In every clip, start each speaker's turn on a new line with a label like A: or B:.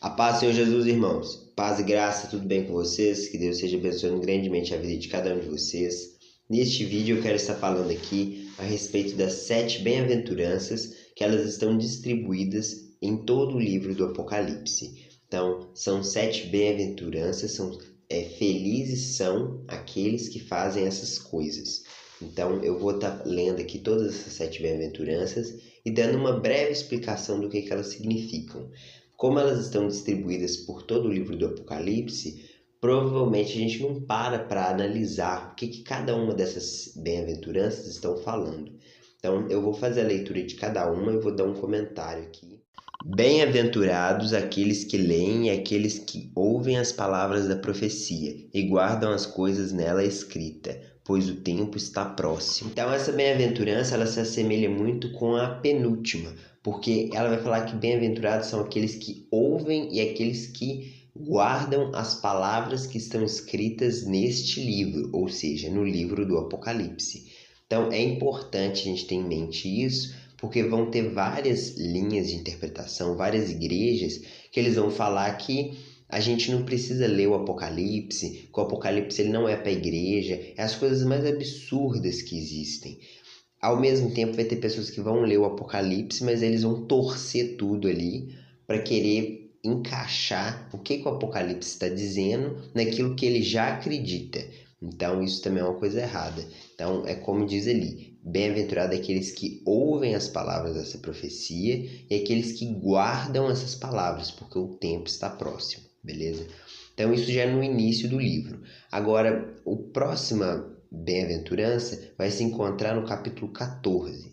A: A paz, Senhor Jesus, irmãos. Paz e graça, tudo bem com vocês? Que Deus esteja abençoando grandemente a vida de cada um de vocês. Neste vídeo eu quero estar falando aqui a respeito das 7 bem-aventuranças que elas estão distribuídas em todo o livro do Apocalipse. Então, são 7 bem-aventuranças, felizes são aqueles que fazem essas coisas. Então, eu vou estar lendo aqui todas essas 7 bem-aventuranças e dando uma breve explicação do que elas significam. Como elas estão distribuídas por todo o livro do Apocalipse, provavelmente a gente não para analisar o que cada uma dessas bem-aventuranças estão falando. Então, eu vou fazer a leitura de cada uma e vou dar um comentário aqui. Bem-aventurados aqueles que leem e aqueles que ouvem as palavras da profecia e guardam as coisas nela escritas, pois o tempo está próximo. Então, essa bem-aventurança ela se assemelha muito com a penúltima, porque ela vai falar que bem-aventurados são aqueles que ouvem e aqueles que guardam as palavras que estão escritas neste livro, ou seja, no livro do Apocalipse. Então, é importante a gente ter em mente isso, porque vão ter várias linhas de interpretação, várias igrejas que eles vão falar que a gente não precisa ler o Apocalipse, que o Apocalipse ele não é para a igreja, é as coisas mais absurdas que existem. Ao mesmo tempo vai ter pessoas que vão ler o Apocalipse, mas eles vão torcer tudo ali para querer encaixar o que o Apocalipse está dizendo naquilo que ele já acredita. Então isso também é uma coisa errada. Então é como diz ali, bem-aventurado aqueles que ouvem as palavras dessa profecia e aqueles que guardam essas palavras, porque o tempo está próximo, beleza? Então isso já é no início do livro. Agora, o próxima bem-aventurança vai se encontrar no capítulo 14.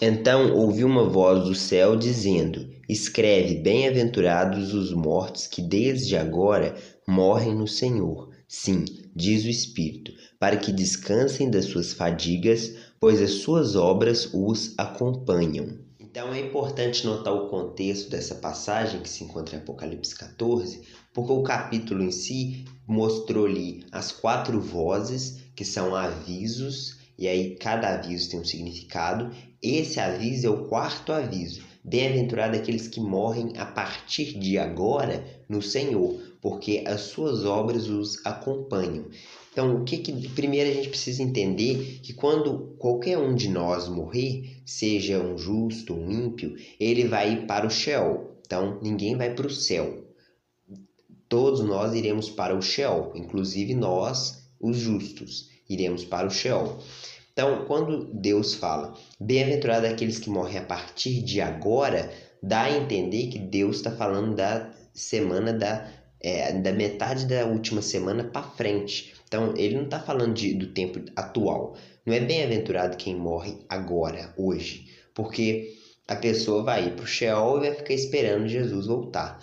A: Então ouvi uma voz do céu dizendo: Escreve, bem-aventurados os mortos que desde agora morrem no Senhor. Sim, diz o Espírito, para que descansem das suas fadigas, pois as suas obras os acompanham. Então é importante notar o contexto dessa passagem que se encontra em Apocalipse 14, porque o capítulo em si mostrou-lhe as 4 vozes, que são avisos, e aí cada aviso tem um significado. Esse aviso é o 4º aviso. Bem-aventurado aqueles que morrem a partir de agora no Senhor, porque as suas obras os acompanham. Então, primeiro a gente precisa entender que quando qualquer um de nós morrer, seja um justo, um ímpio, ele vai ir para o Sheol. Então, ninguém vai para o céu. Todos nós iremos para o Sheol, inclusive nós, os justos, iremos para o Sheol. Então, quando Deus fala, bem-aventurado aqueles que morrem a partir de agora, dá a entender que Deus está falando da semana da metade da última semana para frente. Então, ele não está falando do tempo atual. Não é bem-aventurado quem morre agora, hoje, porque a pessoa vai ir para o Sheol e vai ficar esperando Jesus voltar.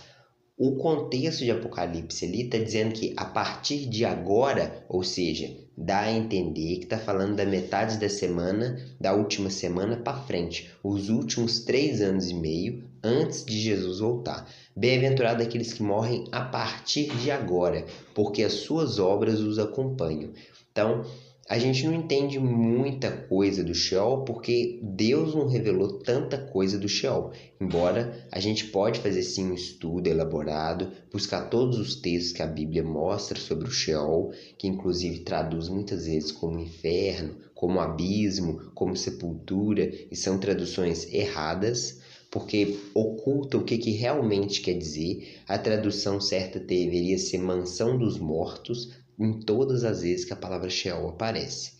A: O contexto de Apocalipse ali está dizendo que a partir de agora, ou seja, dá a entender que está falando da metade da semana, da última semana para frente, os últimos 3 anos e meio antes de Jesus voltar. Bem-aventurado aqueles que morrem a partir de agora, porque as suas obras os acompanham. Então, a gente não entende muita coisa do Sheol porque Deus não revelou tanta coisa do Sheol. Embora a gente pode fazer sim um estudo elaborado, buscar todos os textos que a Bíblia mostra sobre o Sheol, que inclusive traduz muitas vezes como inferno, como abismo, como sepultura, e são traduções erradas, porque oculta o que realmente quer dizer. A tradução certa deveria ser mansão dos mortos, em todas as vezes que a palavra Sheol aparece.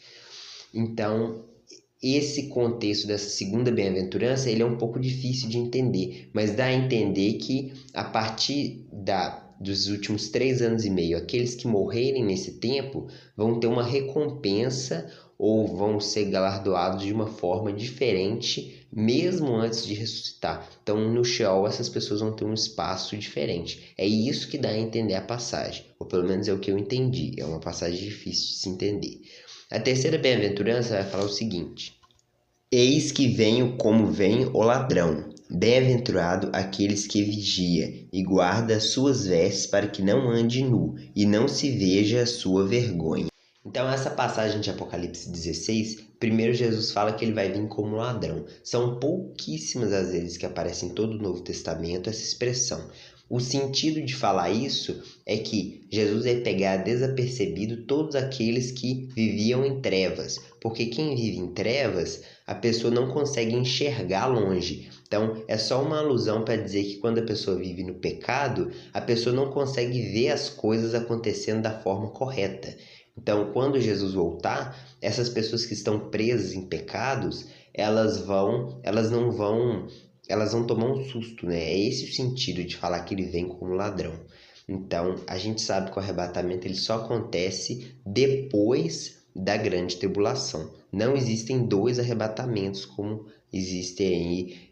A: Então, esse contexto dessa segunda bem-aventurança ele é um pouco difícil de entender, mas dá a entender que a partir dos últimos 3 anos e meio, aqueles que morrerem nesse tempo vão ter uma recompensa ou vão ser galardoados de uma forma diferente, mesmo antes de ressuscitar. Então, no Sheol, essas pessoas vão ter um espaço diferente. É isso que dá a entender a passagem, ou pelo menos é o que eu entendi. É uma passagem difícil de se entender. A terceira bem-aventurança vai falar o seguinte: Eis que venho como vem o ladrão. Bem-aventurado aqueles que vigia e guarda as suas vestes para que não ande nu e não se veja a sua vergonha. Então, essa passagem de Apocalipse 16, primeiro Jesus fala que ele vai vir como ladrão. São pouquíssimas as vezes que aparece em todo o Novo Testamento essa expressão. O sentido de falar isso é que Jesus ia pegar desapercebido todos aqueles que viviam em trevas, porque quem vive em trevas, a pessoa não consegue enxergar longe. Então, é só uma alusão para dizer que quando a pessoa vive no pecado, a pessoa não consegue ver as coisas acontecendo da forma correta. Então, quando Jesus voltar, essas pessoas que estão presas em pecados, elas vão tomar um susto, né? É esse o sentido de falar que ele vem como ladrão. Então, a gente sabe que o arrebatamento ele só acontece depois da grande tribulação. Não existem dois arrebatamentos como existe aí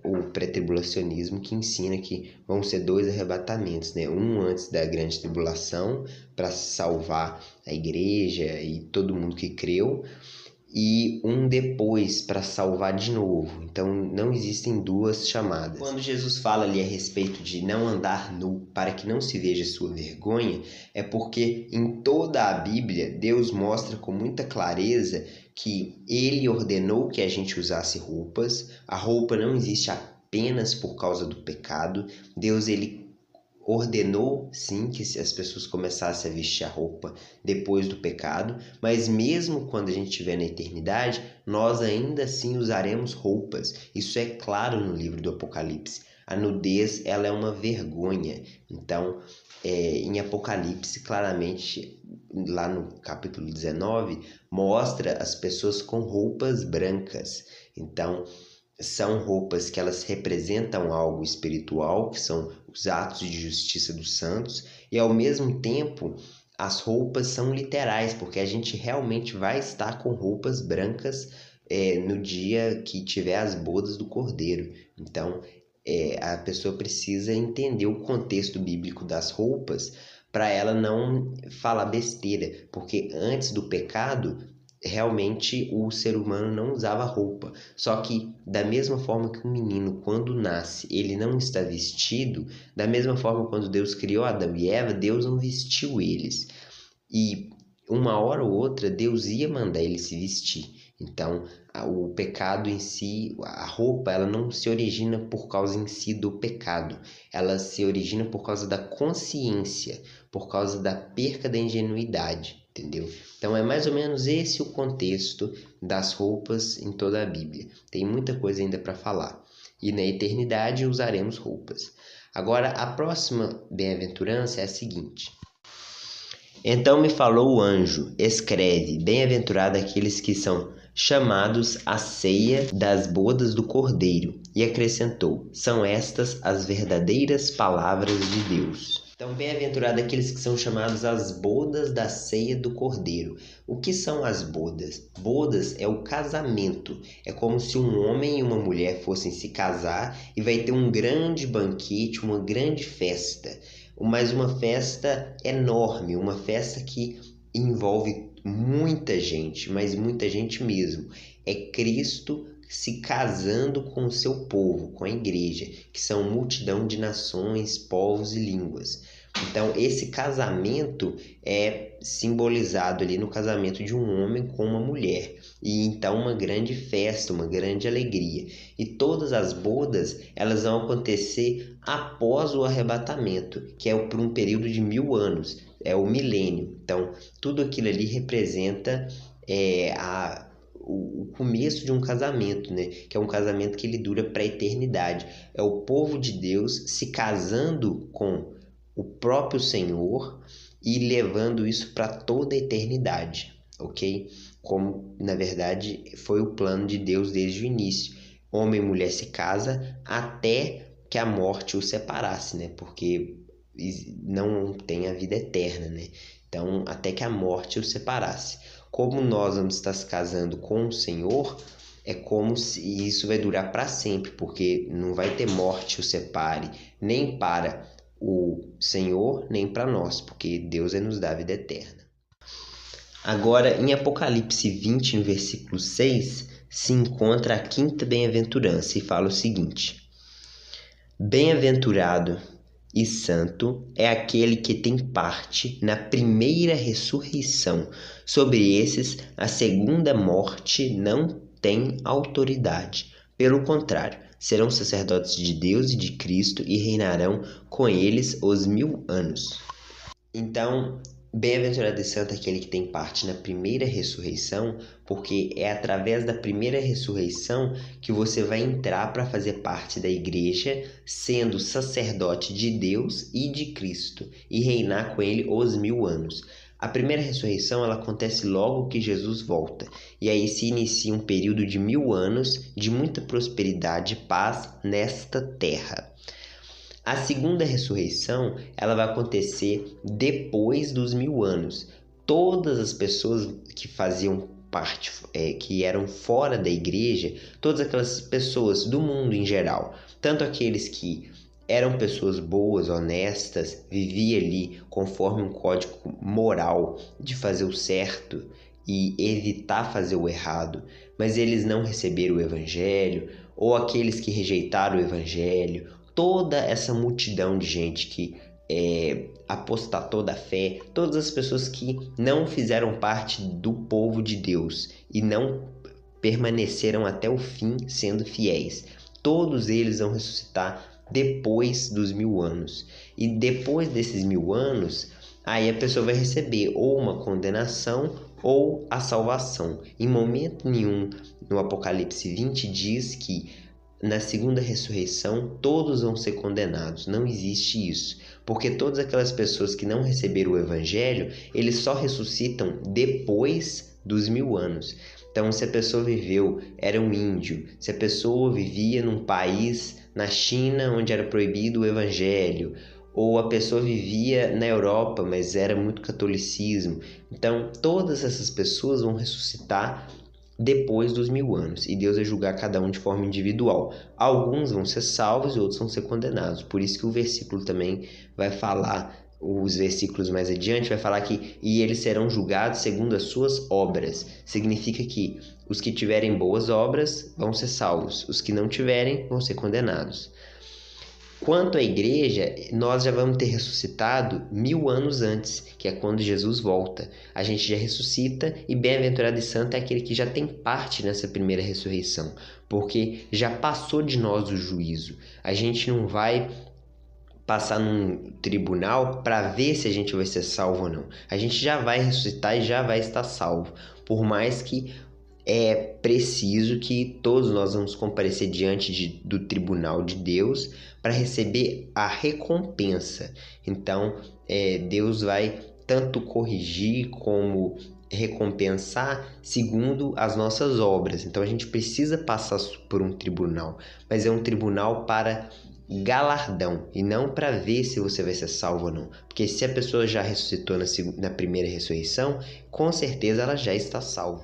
A: o pré-tribulacionismo, que ensina que vão ser dois arrebatamentos, né? Um antes da grande tribulação para salvar a igreja e todo mundo que creu, e um depois para salvar de novo. Então não existem duas chamadas. Quando Jesus fala ali a respeito de não andar nu para que não se veja sua vergonha, é porque em toda a Bíblia Deus mostra com muita clareza que ele ordenou que a gente usasse roupas. A roupa não existe apenas por causa do pecado. Deus ele ordenou sim que as pessoas começassem a vestir a roupa depois do pecado, mas mesmo quando a gente estiver na eternidade, nós ainda assim usaremos roupas. Isso é claro no livro do Apocalipse. A nudez ela é uma vergonha. Então, em Apocalipse, claramente, lá no capítulo 19, mostra as pessoas com roupas brancas. Então, são roupas que elas representam algo espiritual, que são os atos de justiça dos santos, e ao mesmo tempo as roupas são literais, porque a gente realmente vai estar com roupas brancas no dia que tiver as bodas do Cordeiro. Então a pessoa precisa entender o contexto bíblico das roupas para ela não falar besteira, porque antes do pecado realmente o ser humano não usava roupa. Só que da mesma forma que um menino quando nasce ele não está vestido, da mesma forma quando Deus criou Adão e Eva, Deus não vestiu eles. E uma hora ou outra Deus ia mandar eles se vestir. Então o pecado em si, a roupa, ela não se origina por causa em si do pecado. Ela se origina por causa da consciência, por causa da perca da ingenuidade. Entendeu? Então é mais ou menos esse o contexto das roupas em toda a Bíblia. Tem muita coisa ainda para falar. E na eternidade usaremos roupas. Agora a próxima bem-aventurança é a seguinte. Então me falou o anjo, escreve, bem-aventurado aqueles que são chamados à ceia das bodas do Cordeiro. E acrescentou, são estas as verdadeiras palavras de Deus. Então, bem-aventurado aqueles que são chamados às bodas da ceia do Cordeiro. O que são as bodas? Bodas é o casamento. É como se um homem e uma mulher fossem se casar e vai ter um grande banquete, uma grande festa. Mas uma festa enorme, uma festa que envolve muita gente, mas muita gente mesmo. É Cristo se casando com o seu povo, com a igreja, que são multidão de nações, povos e línguas. Então, esse casamento é simbolizado ali no casamento de um homem com uma mulher. E então uma grande festa, uma grande alegria. E todas as bodas, elas vão acontecer após o arrebatamento, que é por um período de 1000 anos, é o milênio. Então, tudo aquilo ali representa o começo de um casamento, né? Que é um casamento que ele dura para a eternidade. É o povo de Deus se casando com o próprio Senhor e levando isso para toda a eternidade, ok? Como, na verdade, foi o plano de Deus desde o início. Homem e mulher se casam até que a morte os separasse, né? Porque não tem a vida eterna, né? Então, até que a morte os separasse. Como nós vamos estar se casando com o Senhor, é como se isso vai durar para sempre, porque não vai ter morte o separe, nem para o Senhor, nem para nós, porque Deus nos dá a vida eterna. Agora, em Apocalipse 20, no versículo 6, se encontra a quinta bem-aventurança e fala o seguinte: bem-aventurado e santo é aquele que tem parte na primeira ressurreição. Sobre esses, a segunda morte não tem autoridade. Pelo contrário, serão sacerdotes de Deus e de Cristo e reinarão com eles os 1000 anos. Então, bem-aventurado e santo é aquele que tem parte na primeira ressurreição, porque é através da primeira ressurreição que você vai entrar para fazer parte da igreja, sendo sacerdote de Deus e de Cristo, e reinar com ele os 1000 anos. A primeira ressurreição ela acontece logo que Jesus volta, e aí se inicia um período de 1000 anos de muita prosperidade e paz nesta terra. A segunda ressurreição ela vai acontecer depois dos 1000 anos. Todas as pessoas que faziam parte, que eram fora da igreja, todas aquelas pessoas do mundo em geral, tanto aqueles que eram pessoas boas, honestas, viviam ali conforme um código moral de fazer o certo e evitar fazer o errado, mas eles não receberam o evangelho, ou aqueles que rejeitaram o evangelho, toda essa multidão de gente que apostatou da fé, todas as pessoas que não fizeram parte do povo de Deus e não permaneceram até o fim sendo fiéis, todos eles vão ressuscitar depois dos 1000 anos. E depois desses 1000 anos, aí a pessoa vai receber ou uma condenação ou a salvação. Em momento nenhum no Apocalipse 20 diz que na segunda ressurreição todos vão ser condenados. Não existe isso, porque todas aquelas pessoas que não receberam o evangelho, eles só ressuscitam depois dos 1000 anos. Então, se a pessoa era um índio, se a pessoa vivia num país na China onde era proibido o evangelho, ou a pessoa vivia na Europa, mas era muito catolicismo, então todas essas pessoas vão ressuscitar depois dos 1000 anos, e Deus vai julgar cada um de forma individual. Alguns vão ser salvos e outros vão ser condenados. Por isso que o versículo também vai falar, os versículos mais adiante, vai falar que e eles serão julgados segundo as suas obras. Significa que os que tiverem boas obras vão ser salvos, os que não tiverem vão ser condenados. Quanto à igreja, nós já vamos ter ressuscitado 1000 anos antes, que é quando Jesus volta. A gente já ressuscita e bem-aventurado e santo é aquele que já tem parte nessa primeira ressurreição, porque já passou de nós o juízo. A gente não vai passar num tribunal para ver se a gente vai ser salvo ou não. A gente já vai ressuscitar e já vai estar salvo, por mais que é preciso que todos nós vamos comparecer diante do tribunal de Deus para receber a recompensa. Então, Deus vai tanto corrigir como recompensar segundo as nossas obras. Então, a gente precisa passar por um tribunal, mas é um tribunal para galardão e não para ver se você vai ser salvo ou não. Porque se a pessoa já ressuscitou na primeira ressurreição, com certeza ela já está salva.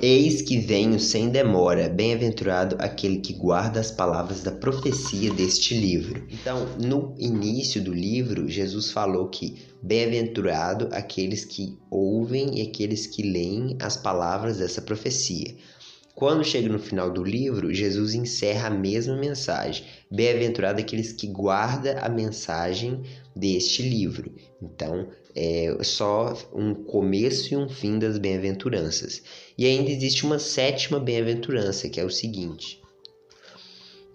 A: Eis que venho sem demora, bem-aventurado aquele que guarda as palavras da profecia deste livro. Então, no início do livro, Jesus falou que bem-aventurado aqueles que ouvem e aqueles que leem as palavras dessa profecia. Quando chega no final do livro, Jesus encerra a mesma mensagem. Bem-aventurado aqueles que guardam a mensagem deste livro. Então, é só um começo e um fim das bem-aventuranças. E ainda existe uma sétima bem-aventurança, que é o seguinte: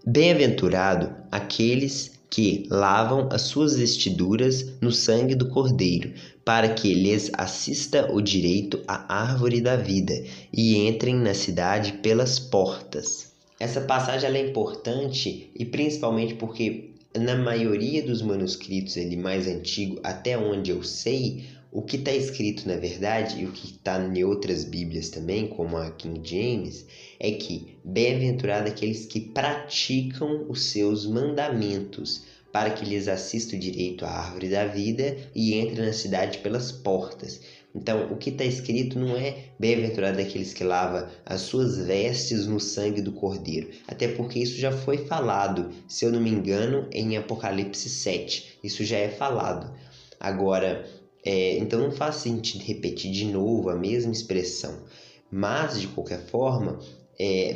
A: bem-aventurado aqueles que lavam as suas vestiduras no sangue do Cordeiro, para que lhes assista o direito à árvore da vida e entrem na cidade pelas portas. Essa passagem ela é importante e principalmente porque na maioria dos manuscritos mais antigos, até onde eu sei, o que está escrito na verdade e o que está em outras bíblias também, como a King James, é que bem-aventurado aqueles que praticam os seus mandamentos, para que lhes assista o direito à árvore da vida e entre na cidade pelas portas. Então, o que está escrito não é bem-aventurado aqueles que lavam as suas vestes no sangue do Cordeiro. Até porque isso já foi falado, se eu não me engano, em Apocalipse 7. Isso já é falado. Agora, então não faz sentido repetir de novo a mesma expressão. Mas, de qualquer forma,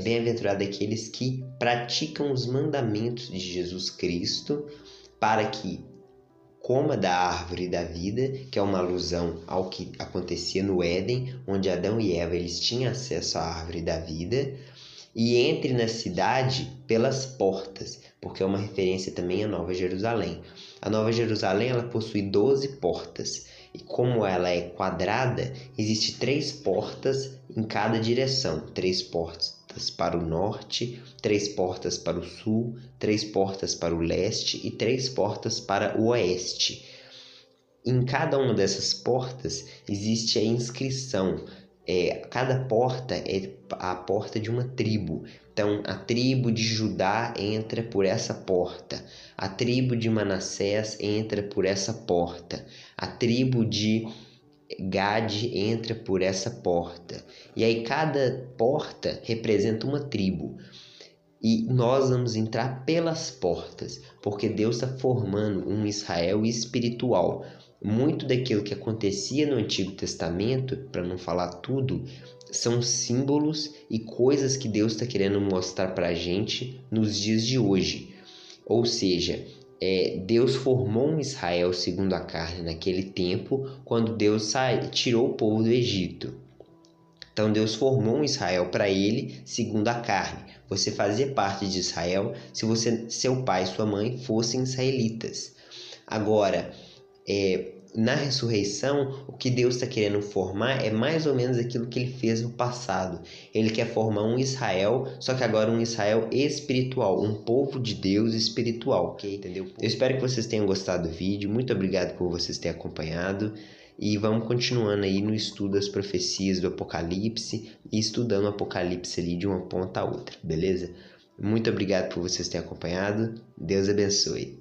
A: bem-aventurado aqueles que praticam os mandamentos de Jesus Cristo, para que coma da árvore da vida, que é uma alusão ao que acontecia no Éden, onde Adão e Eva eles tinham acesso à árvore da vida, e entre na cidade pelas portas, porque é uma referência também à Nova Jerusalém. A Nova Jerusalém ela possui 12 portas, e como ela é quadrada, existe 3 portas em cada direção, 3 portas para o norte, 3 portas para o sul, 3 portas para o leste e 3 portas para o oeste. Em cada uma dessas portas existe a inscrição. Cada porta é a porta de uma tribo. Então, a tribo de Judá entra por essa porta. A tribo de Manassés entra por essa porta. A tribo de Gade entra por essa porta. E aí cada porta representa uma tribo. E nós vamos entrar pelas portas, porque Deus está formando um Israel espiritual. Muito daquilo que acontecia no Antigo Testamento, para não falar tudo, são símbolos e coisas que Deus está querendo mostrar para a gente nos dias de hoje. Ou seja, Deus formou um Israel segundo a carne naquele tempo, quando Deus tirou o povo do Egito. Então Deus formou um Israel para ele segundo a carne. Você fazia parte de Israel se seu pai e sua mãe fossem israelitas. Agora, na ressurreição, o que Deus está querendo formar é mais ou menos aquilo que ele fez no passado. Ele quer formar um Israel, só que agora um Israel espiritual, um povo de Deus espiritual, ok? Entendeu? Eu espero que vocês tenham gostado do vídeo. Muito obrigado por vocês terem acompanhado. E vamos continuando aí no estudo das profecias do Apocalipse e estudando o Apocalipse ali de uma ponta a outra, beleza? Muito obrigado por vocês terem acompanhado. Deus abençoe.